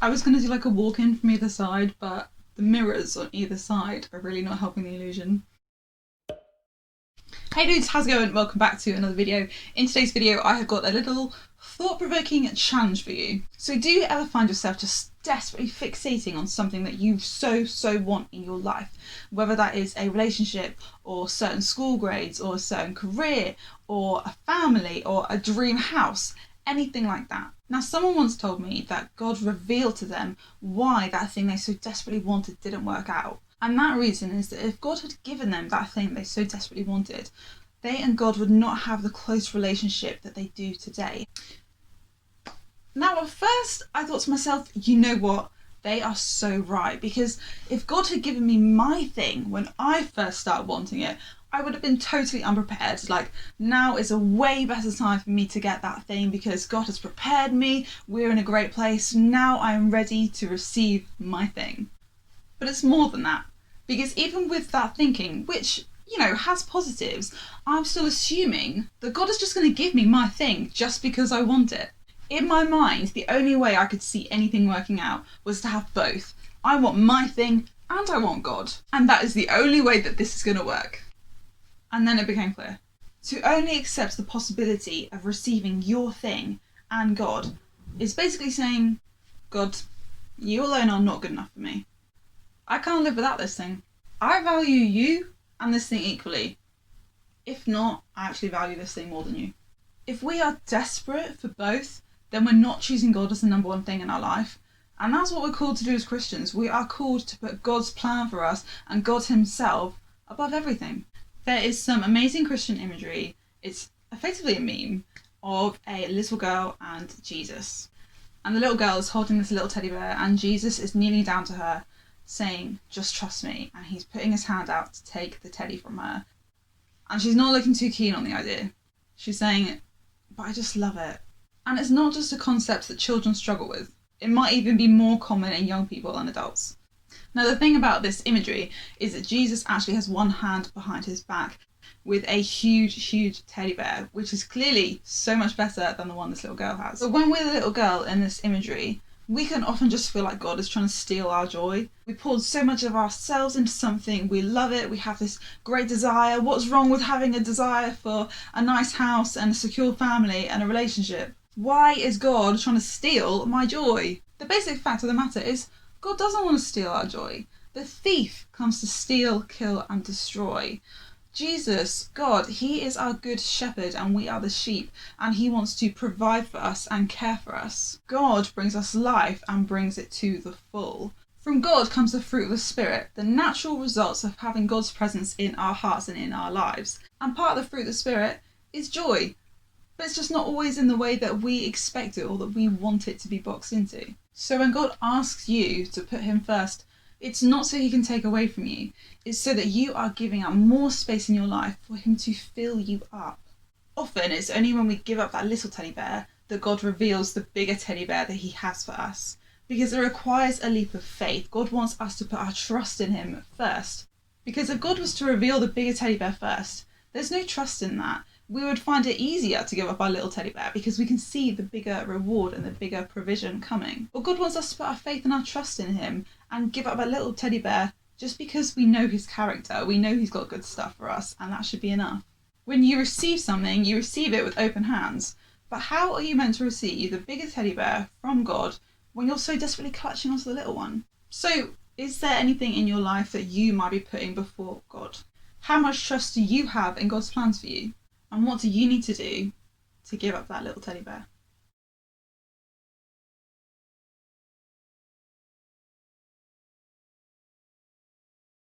I was going to do like a walk-in from either side, but the mirrors on either side are really not helping the illusion. Hey dudes, how's it going? Welcome back to another video. In today's video, I have got a little thought-provoking challenge for you. So do you ever find yourself just desperately fixating on something that you so want in your life? Whether that is a relationship or certain school grades or a certain career or a family or a dream house, anything like that. Now, someone once told me that God revealed to them why that thing they so desperately wanted didn't work out. And that reason is that if God had given them that thing they so desperately wanted, they and God would not have the close relationship that they do today. Now, at first, I thought to myself, you know what? They are so right, because if God had given me my thing when I first started wanting it, I would have been totally unprepared. Like, now is a way better time for me to get that thing because God has prepared me. We're in a great place. Now I am ready to receive my thing. But it's more than that, because even with that thinking, which, you know, has positives, I'm still assuming that God is just going to give me my thing just because I want it. In my mind, the only way I could see anything working out was to have both. I want my thing and I want God. And that is the only way that this is going to work. And then it became clear. To only accept the possibility of receiving your thing and God is basically saying, God, you alone are not good enough for me. I can't live without this thing. I value you and this thing equally. If not, I actually value this thing more than you. If we are desperate for both, then we're not choosing God as the number one thing in our life. And that's what we're called to do as Christians. We are called to put God's plan for us and God himself above everything. There is some amazing Christian imagery. It's effectively a meme of a little girl and Jesus. And the little girl is holding this little teddy bear and Jesus is kneeling down to her saying, just trust me. And he's putting his hand out to take the teddy from her. And she's not looking too keen on the idea. She's saying, but I just love it. And it's not just a concept that children struggle with. It might even be more common in young people than adults. Now, the thing about this imagery is that Jesus actually has one hand behind his back with a huge teddy bear, which is clearly so much better than the one this little girl has. But when we're the little girl in this imagery, we can often just feel like God is trying to steal our joy. We poured so much of ourselves into something, we love it, we have this great desire. What's wrong with having a desire for a nice house and a secure family and a relationship? Why is God trying to steal my joy? The basic fact of the matter is God doesn't want to steal our joy. The thief comes to steal, kill and destroy. Jesus, God, he is our good shepherd and we are the sheep, and he wants to provide for us and care for us. God brings us life and brings it to the full. From God comes the fruit of the Spirit, the natural results of having God's presence in our hearts and in our lives. And part of the fruit of the Spirit is joy. But it's just not always in the way that we expect it or that we want it to be boxed into. So when God asks you to put him first, it's not so he can take away from you. It's so that you are giving up more space in your life for him to fill you up. Often it's only when we give up that little teddy bear that God reveals the bigger teddy bear that he has for us. Because it requires a leap of faith. God wants us to put our trust in him first. Because if God was to reveal the bigger teddy bear first, there's no trust in that. We would find it easier to give up our little teddy bear because we can see the bigger reward and the bigger provision coming. But God wants us to put our faith and our trust in him and give up our little teddy bear just because we know his character, we know he's got good stuff for us, and that should be enough. When you receive something, you receive it with open hands. But how are you meant to receive the bigger teddy bear from God when you're so desperately clutching onto the little one? So, is there anything in your life that you might be putting before God? How much trust do you have in God's plans for you? And what do you need to do to give up that little teddy bear?